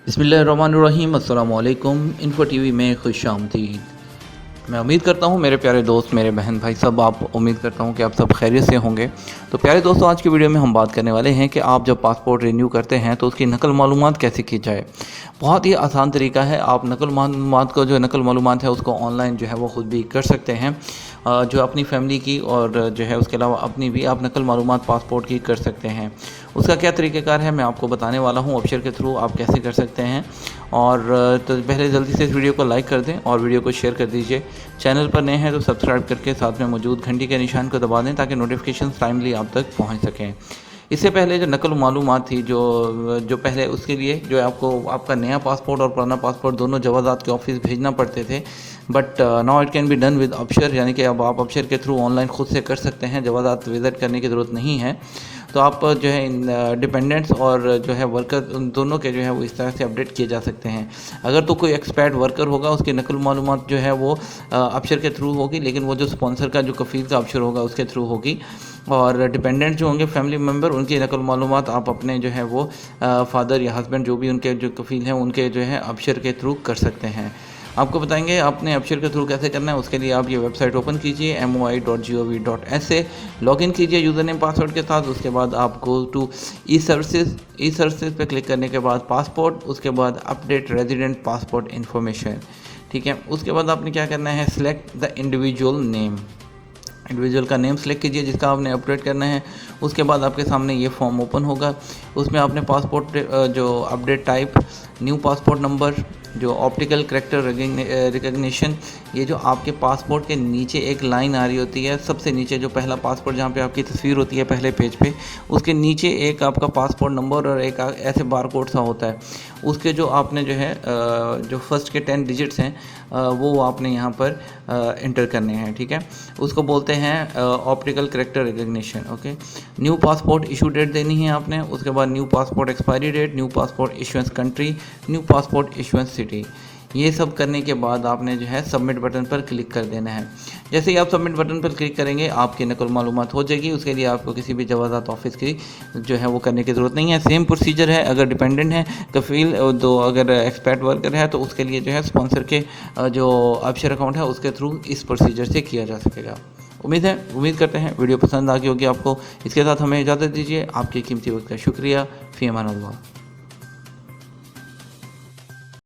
बिस्मिल्लाहिर्रहमानिर्रहीम अस्सलाम वालेकुम। इन्फो टीवी में खुशामदीद। मैं उम्मीद करता हूँ मेरे प्यारे दोस्त, मेरे बहन भाई सब आप उम्मीद करता हूँ कि आप सब खैरियत से होंगे। तो प्यारे दोस्तों, आज की वीडियो में हम बात करने वाले हैं कि आप जब पासपोर्ट रिन्यू करते हैं तो उसकी नकल मालूमात कैसे की जाए। बहुत ही आसान तरीका है। आप नकल मालूमात को, जो नकल मालूमात है उसको ऑनलाइन जो है वो ख़ुद भी कर सकते हैं। जो अपनी फ़ैमिली की और जो है उसके अलावा अपनी भी आप नकल मालूमात पासपोर्ट की कर सकते हैं। उसका क्या तरीक़ाकार है मैं आपको बताने वाला हूँ। अबशर के थ्रू आप कैसे कर सकते हैं। और तो पहले जल्दी से इस वीडियो को लाइक कर दें और वीडियो को शेयर कर दीजिए। चैनल पर नए हैं तो सब्सक्राइब करके साथ में मौजूद घंटी के निशान को दबा दें ताकि नोटिफिकेशन टाइमली आप तक पहुँच सकें। इससे पहले जो नकल मालूमात थी, जो पहले उसके लिए जो आपको आपका नया पासपोर्ट और पुराना पासपोर्ट दोनों जवाज़ात के ऑफिस भेजना पड़ते थे, but now it can be done with Absher, यानी कि अब आप अबशर के थ्रू ऑनलाइन खुद से कर सकते हैं। जवाज़ात विज़िट करने की ज़रूरत नहीं है। तो आप जो है डिपेंडेंट्स और जो है वर्कर, उन दोनों के जो है वो इस तरह से अपडेट किए जा सकते हैं। अगर तो कोई एक्सपर्ट वर्कर होगा उसकी नकल मालूमात जो है वो अबशर के थ्रू होगी, लेकिन वो जो स्पॉन्सर का, जो कफ़ील का अबशर होगा उसके थ्रू होगी। और डिपेंडेंट जो होंगे फैमिली मेम्बर, उनकी नकल मालूमात आप अपने जो है वो फादर या हस्बैंड जो भी उनके जो कफ़ील हैं उनके जो है अबशर के थ्रू कर सकते हैं। आपको बताएंगे आपने अबशर के थ्रू कैसे करना है। उसके लिए आप ये वेबसाइट ओपन कीजिए moi.gov.sa, लॉगिन कीजिए यूज़र नेम पासवर्ड के साथ। उसके बाद आप गो टू ई सर्विसेज पे क्लिक करने के बाद पासपोर्ट, उसके बाद अपडेट रेजिडेंट पासपोर्ट इन्फॉर्मेशन, ठीक है। उसके बाद आपने क्या करना है, सिलेक्ट द इंडिविजुअल का नेम सेलेक्ट कीजिए जिसका आपने अपडेट करना है। उसके बाद आपके सामने ये फॉर्म ओपन होगा। उसमें आपने पासपोर्ट जो update type, new passport number, जो ऑप्टिकल करैक्टर रिकग्निशन, ये जो आपके पासपोर्ट के नीचे एक लाइन आ रही होती है, सबसे नीचे जो पहला पासपोर्ट जहाँ पे आपकी तस्वीर होती है पहले पेज पे, उसके नीचे एक आपका पासपोर्ट नंबर और एक ऐसे बारकोड सा होता है। उसके जो आपने जो है जो फर्स्ट के 10 डिजिट्स हैं वो आपने यहाँ पर इंटर करने हैं, ठीक है। उसको बोलते हैं optical character recognition, okay. New passport issue date देनी है आपने। उसके बाद new passport expiry date, new passport issuance country, new passport issuance city. ये सब करने के बाद आपने जो है सबमिट बटन पर क्लिक कर देना है। जैसे ही आप सबमिट बटन पर क्लिक करेंगे आपकी नकल मालूमात हो जाएगी। उसके लिए आपको किसी भी जवाज़ात ऑफिस की जो है वो करने की ज़रूरत नहीं है। सेम प्रोसीजर है अगर डिपेंडेंट है, कफ़ील दो, अगर एक्सपर्ट वर्कर है तो उसके लिए जो है स्पॉन्सर के जो अबशर अकाउंट है उसके थ्रू इस प्रोसीजर से किया जा सकेगा। उम्मीद करते हैं वीडियो पसंद आ गई होगी आपको। इसके साथ हमें इजाज़त दीजिए। आपके कीमती वक्त का शुक्रिया। फ़ी अमान अल्लाह।